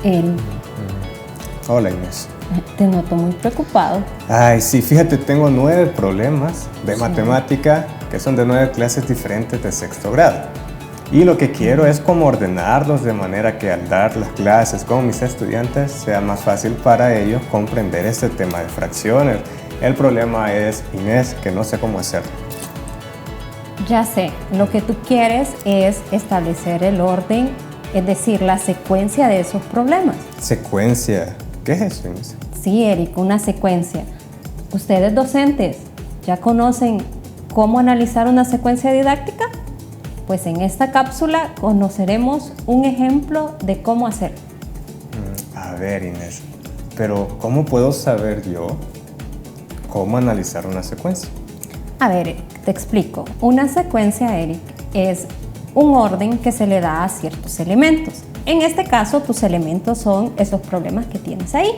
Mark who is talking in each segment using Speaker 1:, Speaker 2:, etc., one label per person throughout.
Speaker 1: Eric,
Speaker 2: Hola, Inés.
Speaker 1: te noto muy preocupado.
Speaker 2: Ay, sí, fíjate, tengo 9 problemas de matemática que son de 9 clases diferentes de sexto grado. Y lo que quiero es como ordenarlos de manera que al dar las clases con mis estudiantes sea más fácil para ellos comprender este tema de fracciones. El problema es, Inés, que no sé cómo hacerlo.
Speaker 1: Ya sé, lo que tú quieres es establecer el orden, es decir, la secuencia de esos problemas.
Speaker 2: Secuencia. ¿Qué es eso, Inés?
Speaker 1: Sí, Eric, una secuencia. Ustedes docentes, ¿ya conocen cómo analizar una secuencia didáctica? Pues en esta cápsula conoceremos un ejemplo de cómo hacerlo.
Speaker 2: A ver, Inés, pero ¿cómo puedo saber yo cómo analizar una secuencia?
Speaker 1: A ver, Eric, te explico. Una secuencia, Eric, es un orden que se le da a ciertos elementos. En este caso, tus elementos son esos problemas que tienes ahí.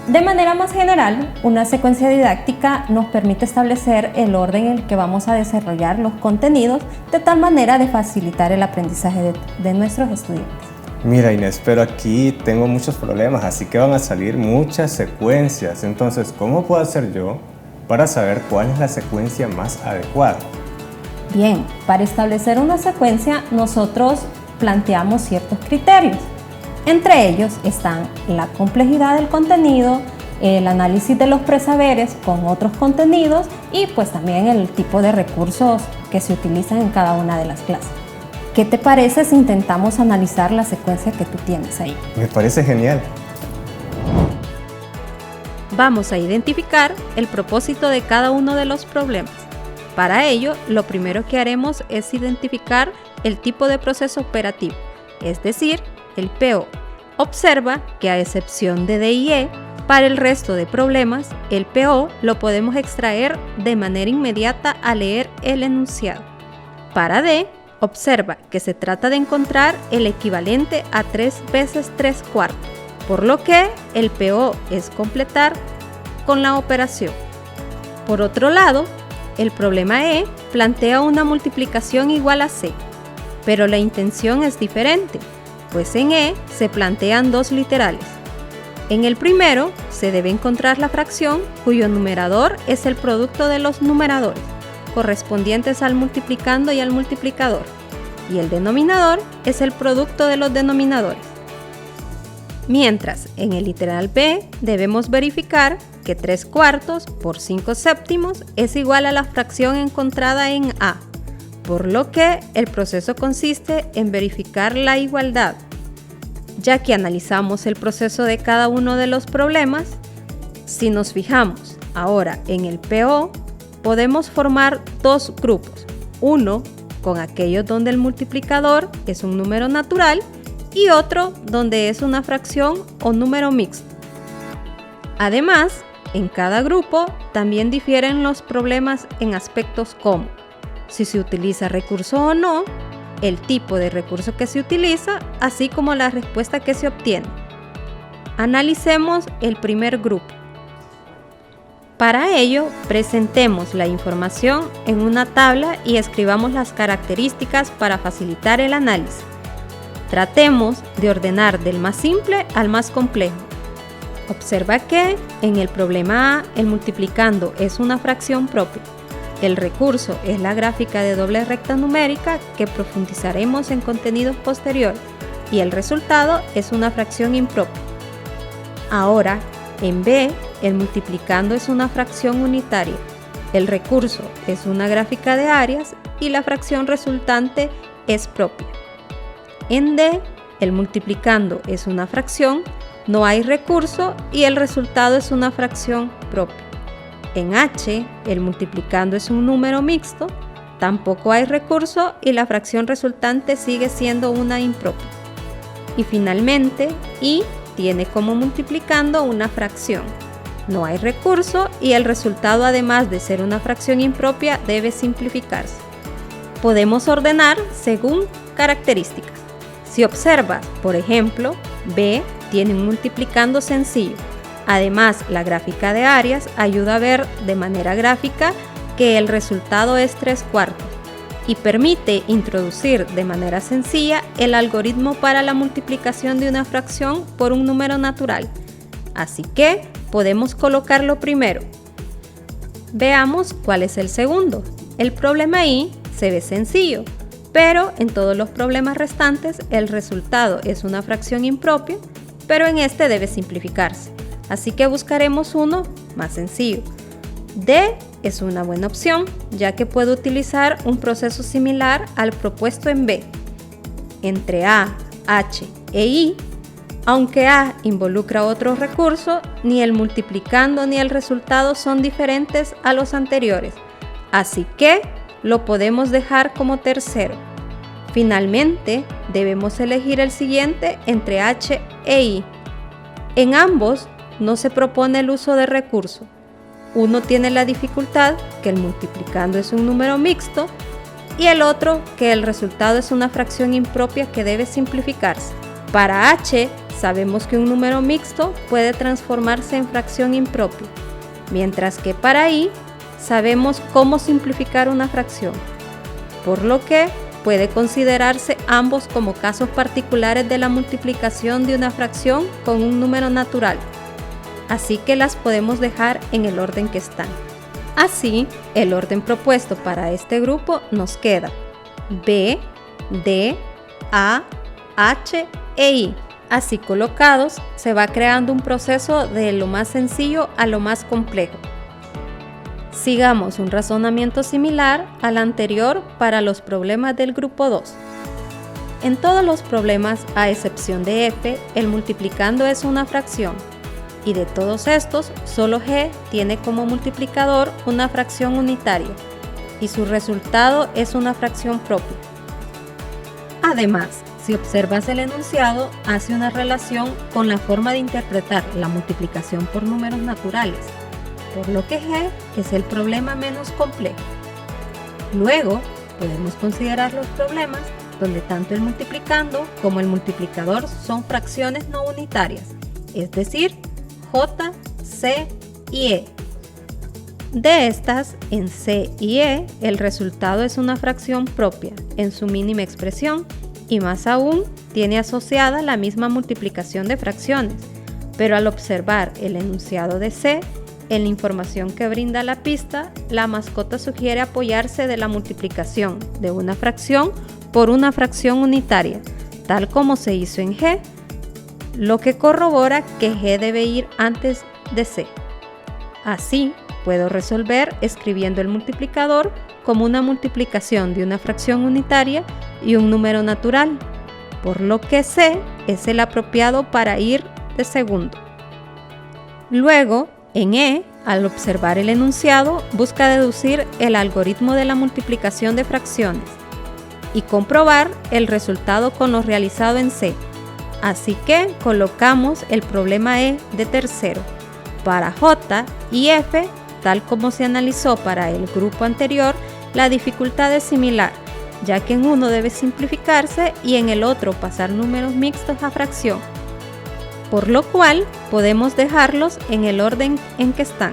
Speaker 1: De manera más general, una secuencia didáctica nos permite establecer el orden en el que vamos a desarrollar los contenidos de tal manera de facilitar el aprendizaje de nuestros estudiantes.
Speaker 2: Mira, Inés, pero aquí tengo muchos problemas, así que van a salir muchas secuencias. Entonces, ¿cómo puedo hacer yo para saber cuál es la secuencia más adecuada?
Speaker 1: Bien, para establecer una secuencia, nosotros planteamos ciertos criterios. Entre ellos están la complejidad del contenido, el análisis de los presaberes con otros contenidos y pues también el tipo de recursos que se utilizan en cada una de las clases. ¿Qué te parece si intentamos analizar la secuencia que tú tienes ahí?
Speaker 2: Me parece genial.
Speaker 3: Vamos a identificar el propósito de cada uno de los problemas. Para ello, lo primero que haremos es identificar el tipo de proceso operativo, es decir, el PO. Observa que a excepción de D y E, para el resto de problemas, el PO lo podemos extraer de manera inmediata al leer el enunciado. Para D, observa que se trata de encontrar el equivalente a 3 veces 3/4, por lo que el PO es completar con la operación. Por otro lado, el problema E plantea una multiplicación igual a C, pero la intención es diferente, pues en E se plantean dos literales. En el primero se debe encontrar la fracción cuyo numerador es el producto de los numeradores, correspondientes al multiplicando y al multiplicador, y el denominador es el producto de los denominadores. Mientras, en el literal B debemos verificar que 3/4 por 5/7 es igual a la fracción encontrada en A, por lo que el proceso consiste en verificar la igualdad. Ya que analizamos el proceso de cada uno de los problemas, si nos fijamos ahora en el PO, podemos formar dos grupos, uno con aquellos donde el multiplicador es un número natural y otro donde es una fracción o número mixto. Además, en cada grupo también difieren los problemas en aspectos como si se utiliza recurso o no, el tipo de recurso que se utiliza, así como la respuesta que se obtiene. Analicemos el primer grupo. Para ello, presentemos la información en una tabla y escribamos las características para facilitar el análisis. Tratemos de ordenar del más simple al más complejo. Observa que en el problema A, el multiplicando es una fracción propia. El recurso es la gráfica de doble recta numérica que profundizaremos en contenidos posteriores y el resultado es una fracción impropia. Ahora, en B, el multiplicando es una fracción unitaria. El recurso es una gráfica de áreas y la fracción resultante es propia. En D, el multiplicando es una fracción, no hay recurso y el resultado es una fracción propia. En H, el multiplicando es un número mixto, tampoco hay recurso y la fracción resultante sigue siendo una impropia. Y finalmente, I tiene como multiplicando una fracción. No hay recurso y el resultado, además de ser una fracción impropia, debe simplificarse. Podemos ordenar según características. Si observas, por ejemplo, B tiene un multiplicando sencillo. Además, la gráfica de áreas ayuda a ver de manera gráfica que el resultado es 3/4. y permite introducir de manera sencilla el algoritmo para la multiplicación de una fracción por un número natural. Así que podemos colocarlo primero. Veamos cuál es el segundo. El problema I se ve sencillo, pero en todos los problemas restantes el resultado es una fracción impropia, pero en este debe simplificarse. Así que buscaremos uno más sencillo. D es una buena opción, ya que puedo utilizar un proceso similar al propuesto en B. Entre A, H e I, aunque A involucra otro recurso, ni el multiplicando ni el resultado son diferentes a los anteriores, así que lo podemos dejar como tercero. Finalmente, debemos elegir el siguiente entre H e I. En ambos no se propone el uso de recurso. Uno tiene la dificultad que el multiplicando es un número mixto y el otro que el resultado es una fracción impropia que debe simplificarse. Para H sabemos que un número mixto puede transformarse en fracción impropia, mientras que para I sabemos cómo simplificar una fracción, por lo que puede considerarse ambos como casos particulares de la multiplicación de una fracción con un número natural. Así que las podemos dejar en el orden que están. Así, el orden propuesto para este grupo nos queda B, D, A, H e I. Así colocados, se va creando un proceso de lo más sencillo a lo más complejo. Sigamos un razonamiento similar al anterior para los problemas del grupo 2. En todos los problemas, a excepción de F, el multiplicando es una fracción. Y de todos estos, solo G tiene como multiplicador una fracción unitaria y su resultado es una fracción propia. Además, si observas el enunciado, hace una relación con la forma de interpretar la multiplicación por números naturales, por lo que G es el problema menos complejo. Luego, podemos considerar los problemas donde tanto el multiplicando como el multiplicador son fracciones no unitarias, es decir, J, C y E. De estas, en C y E, el resultado es una fracción propia en su mínima expresión y más aún tiene asociada la misma multiplicación de fracciones, pero al observar el enunciado de C, en la información que brinda la pista, la mascota sugiere apoyarse de la multiplicación de una fracción por una fracción unitaria, tal como se hizo en G, lo que corrobora que G debe ir antes de C. Así, puedo resolver escribiendo el multiplicador como una multiplicación de una fracción unitaria y un número natural, por lo que C es el apropiado para ir de segundo. Luego, en E, al observar el enunciado, busca deducir el algoritmo de la multiplicación de fracciones y comprobar el resultado con lo realizado en C. Así que colocamos el problema E de tercero. Para J y F, tal como se analizó para el grupo anterior, la dificultad es similar, ya que en uno debe simplificarse y en el otro pasar números mixtos a fracción, por lo cual podemos dejarlos en el orden en que están.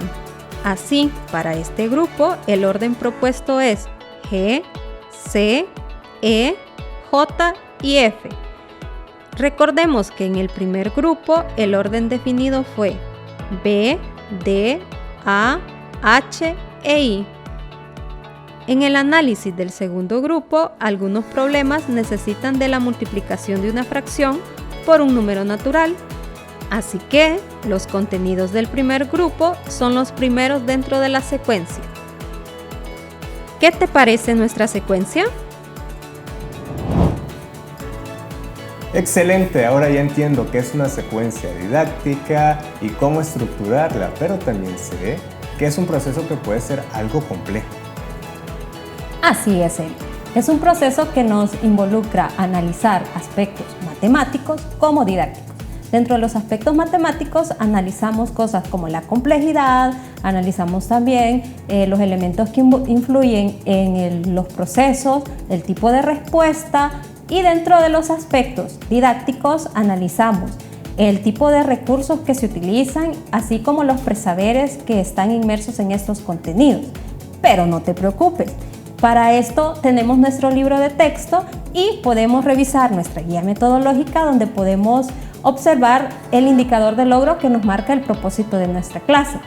Speaker 3: Así, para este grupo, el orden propuesto es G, C, E, J y F. Recordemos que en el primer grupo el orden definido fue B, D, A, H e I. En el análisis del segundo grupo, algunos problemas necesitan de la multiplicación de una fracción por un número natural. Así que los contenidos del primer grupo son los primeros dentro de la secuencia. ¿Qué te parece nuestra secuencia?
Speaker 2: Excelente, ahora ya entiendo qué es una secuencia didáctica y cómo estructurarla, pero también sé que es un proceso que puede ser algo complejo.
Speaker 1: Así es, Eric. Es un proceso que nos involucra analizar aspectos matemáticos como didácticos. Dentro de los aspectos matemáticos analizamos cosas como la complejidad, analizamos también los elementos que influyen en los procesos, el tipo de respuesta, y dentro de los aspectos didácticos analizamos el tipo de recursos que se utilizan, así como los presaberes que están inmersos en estos contenidos. Pero no te preocupes, Para esto tenemos nuestro libro de texto y podemos revisar nuestra guía metodológica donde podemos observar el indicador de logro que nos marca el propósito de nuestra clase.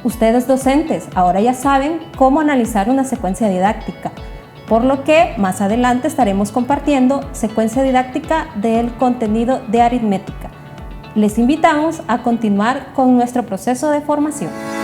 Speaker 1: Ustedes docentes ahora ya saben cómo analizar una secuencia didáctica, por lo que más adelante estaremos compartiendo secuencia didáctica del contenido de aritmética. Les invitamos a continuar con nuestro proceso de formación.